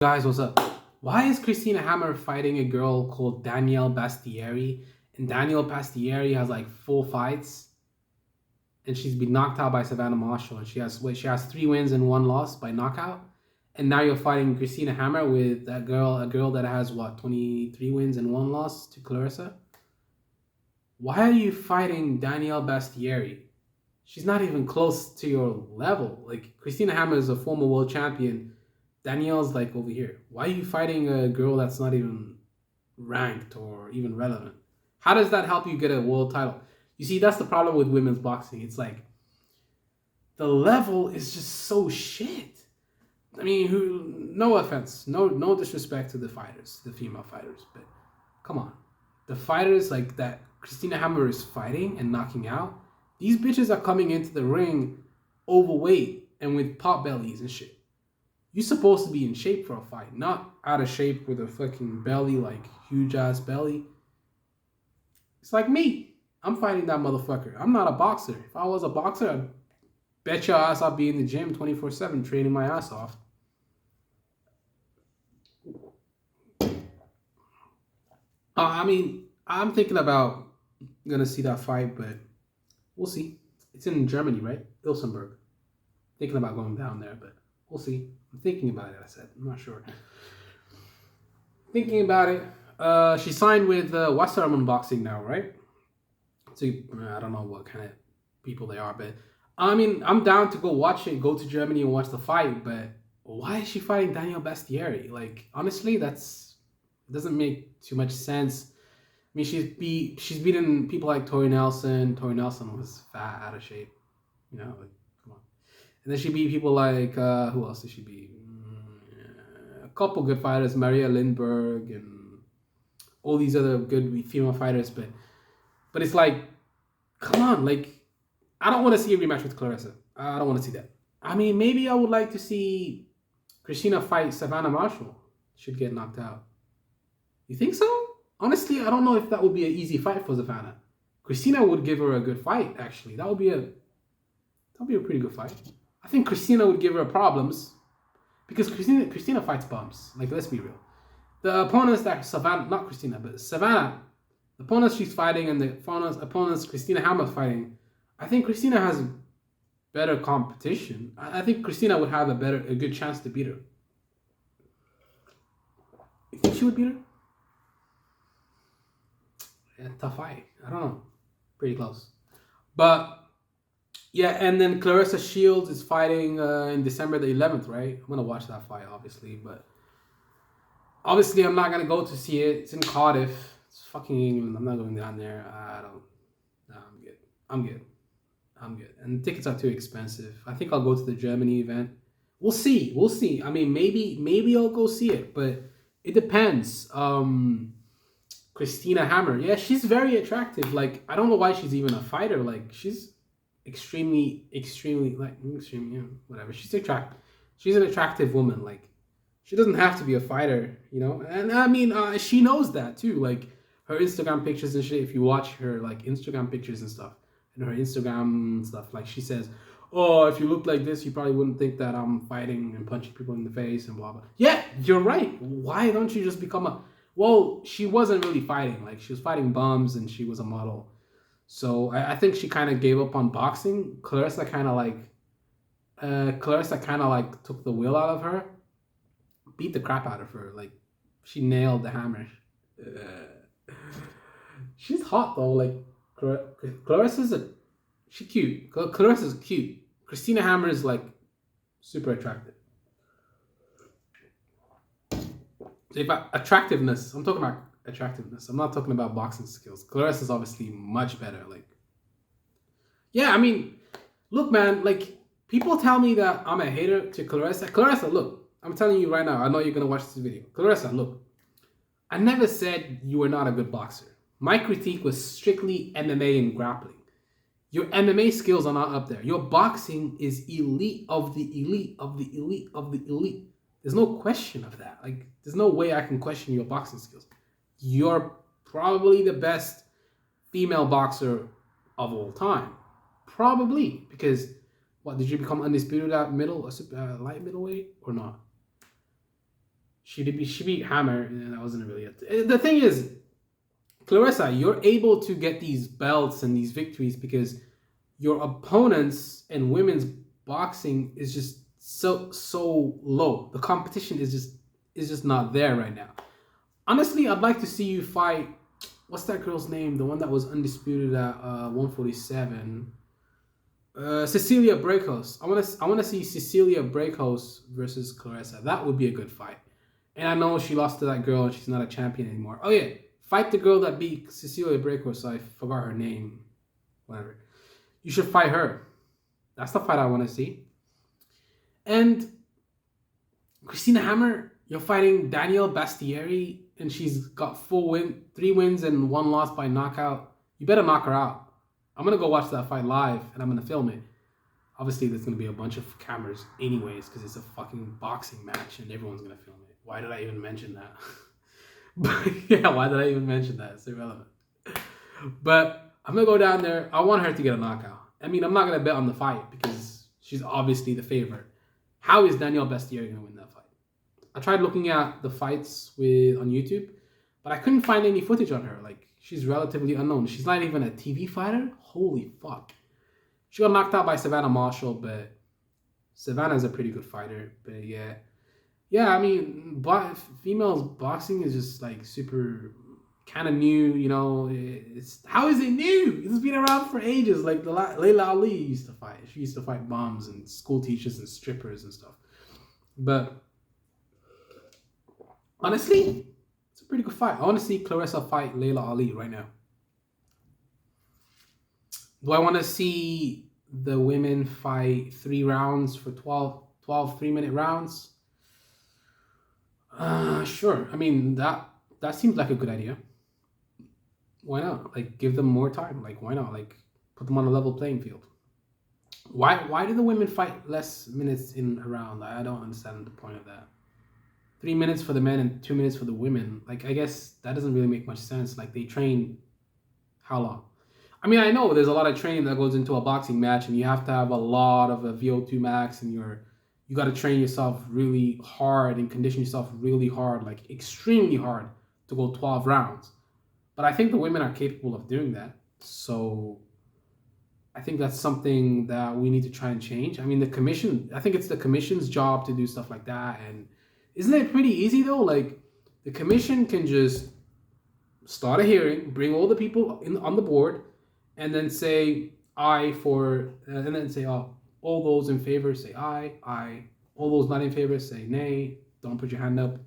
Guys, what's up? Why is Christina Hammer fighting a girl called Danielle Bastieri? And Danielle Bastieri has like 4 fights, and she's been knocked out by Savannah Marshall. And she has 3 wins and 1 loss by knockout. And now you're fighting Christina Hammer with a girl that has what, 23 wins and 1 loss to Claressa. Why are you fighting Danielle Bastieri? She's not even close to your level. Like, Christina Hammer is a former world champion. Danielle's like over here. Why are you fighting a girl that's not even ranked or even relevant? How does that help you get a world title? You see, that's the problem with women's boxing. It's like the level is just so shit. I mean, no offense, no disrespect to the fighters, the female fighters, but come on, the fighters like that Christina Hammer is fighting and knocking out. These bitches are coming into the ring overweight and with pot bellies and shit. You're supposed to be in shape for a fight, not out of shape with a fucking belly, like huge ass belly. It's like me. I'm fighting that motherfucker. I'm not a boxer. If I was a boxer, I'd bet your ass I'd be in the gym 24/7 training my ass off. I'm thinking about gonna see that fight, but we'll see. It's in Germany, right? Ilsenberg. Thinking about going down there, but we'll see. I'm thinking about it, I said. I'm not sure. Thinking about it. She signed with Wasserman Boxing now, right? So I don't know what kind of people they are, but I'm down to go watch it, go to Germany and watch the fight, but why is she fighting Danielle Bastieri? Like, honestly, it doesn't make too much sense. I mean, she's beaten people like Tori Nelson. Tori Nelson was fat, out of shape. Like, come on. And then she beat people like, who else did she beat? A couple good fighters, Maria Lindbergh and all these other good female fighters. But it's like, come on, like, I don't want to see a rematch with Claressa. I don't want to see that. I mean, maybe I would like to see Christina fight Savannah Marshall. She'd get knocked out. You think so? Honestly, I don't know if that would be an easy fight for Savannah. Christina would give her a good fight, actually. That would be a pretty good fight. I think Christina would give her problems because Christina fights bums. Like, let's be real. The opponents that Savannah, not Christina, but Savannah, the opponents she's fighting and the opponents Christina Hammer's fighting, I think Christina has better competition. I think Christina would have a good chance to beat her. You think she would beat her? Yeah, tough fight. I don't know. Pretty close. But yeah, and then Claressa Shields is fighting in December the 11th, right? I'm gonna watch that fight, obviously, but obviously I'm not gonna go to see it. It's in Cardiff. It's fucking England. I'm not going down there. I don't. No, I'm good. I'm good. And tickets are too expensive. I think I'll go to the Germany event. We'll see. I mean, maybe I'll go see it, but it depends. Christina Hammer. Yeah, she's very attractive. Like, I don't know why she's even a fighter. Like, she's extremely, yeah, whatever. She's attractive. She's an attractive woman. Like, she doesn't have to be a fighter, And I mean, she knows that too. Like, her Instagram pictures and shit. If you watch her like Instagram pictures and stuff, and her Instagram stuff, like, she says, "Oh, if you look like this, you probably wouldn't think that I'm fighting and punching people in the face and blah blah." Yeah, you're right. Why don't you just become a? Well, she wasn't really fighting. Like, she was fighting bums and she was a model. So I think she kind of gave up on boxing. Claressa kind of like took the will out of her, beat the crap out of her. Like, she nailed the hammer. She's hot though. Like, she's cute. Claressa's cute. Christina Hammer is like super attractive. So attractiveness, I'm talking about attractiveness. I'm not talking about boxing skills. Claressa is obviously much better. Like, yeah, I mean, look, man, like, people tell me that I'm a hater to Claressa. Claressa, look, I'm telling you right now, I know you're going to watch this video. Claressa, look, I never said you were not a good boxer. My critique was strictly MMA and grappling. Your MMA skills are not up there. Your boxing is elite of the elite of the elite of the elite. There's no question of that. Like, there's no way I can question your boxing skills. You're probably the best female boxer of all time. Probably. Because, what, did you become undisputed at light middleweight or not? She beat Hammer, and that wasn't really it. The thing is, Claressa, you're able to get these belts and these victories because your opponents in women's boxing is just so low. The competition is just not there right now. Honestly, I'd like to see you fight. What's that girl's name? The one that was undisputed at 147. Cecilia Brakos. I wanna see Cecilia Brakos versus Claressa. That would be a good fight. And I know she lost to that girl and she's not a champion anymore. Oh yeah, fight the girl that beat Cecilia Brakos. I forgot her name. Whatever. You should fight her. That's the fight I want to see. And Christina Hammer, you're fighting Danielle Bastieri, and she's got 3 wins and 1 loss by knockout. You better knock her out. I'm gonna go watch that fight live, and I'm gonna film it. Obviously, there's gonna be a bunch of cameras, anyways, because it's a fucking boxing match, and everyone's gonna film it. Why did I even mention that? But yeah, why did I even mention that? It's irrelevant. But I'm gonna go down there. I want her to get a knockout. I mean, I'm not gonna bet on the fight because she's obviously the favorite. How is Danielle Bastieri gonna win that fight? I tried looking at the fights on YouTube, but I couldn't find any footage on her. Like, she's relatively unknown. She's not even a TV fighter. Holy fuck! She got knocked out by Savannah Marshall, but Savannah's a pretty good fighter. But yeah. I mean, females boxing is just like super kind of new, you know. How is it new? It's been around for ages. Like Layla Ali used to fight. She used to fight bums and school teachers and strippers and stuff. But honestly, it's a pretty good fight. I want to see Claressa fight Layla Ali right now. Do I want to see the women fight 3 rounds for 12 3-minute rounds? Sure. I mean, that seems like a good idea. Why not? Like, give them more time. Like, why not? Like, put them on a level playing field. Why do the women fight less minutes in a round? I don't understand the point of that. 3 minutes for the men and 2 minutes for the women. Like, I guess that doesn't really make much sense. Like, they train how long? I mean, I know there's a lot of training that goes into a boxing match, and you have to have a lot of a VO2 max, and you got to train yourself really hard and condition yourself really hard, like extremely hard, to go 12 rounds. But I think the women are capable of doing that. So I think that's something that we need to try and change. I mean, I think it's the commission's job to do stuff like that. And isn't it pretty easy though? Like, the commission can just start a hearing, bring all the people on the board, and then say aye and then say, oh, all those in favor say aye, aye. All those not in favor say nay. Don't put your hand up.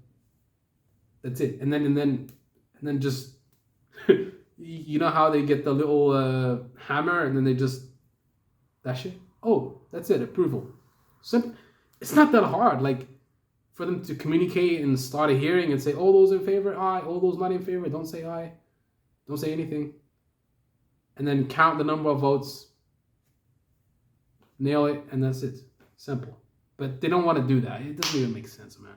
That's it. And then just you know how they get the little hammer and then they just dash it? Oh, that's it. Approval. Simple. It's not that hard. Like, for them to communicate and start a hearing and say, all those in favor, aye. All those not in favor, don't say aye. Don't say anything. And then count the number of votes. Nail it, and that's it. Simple. But they don't want to do that. It doesn't even make sense, man.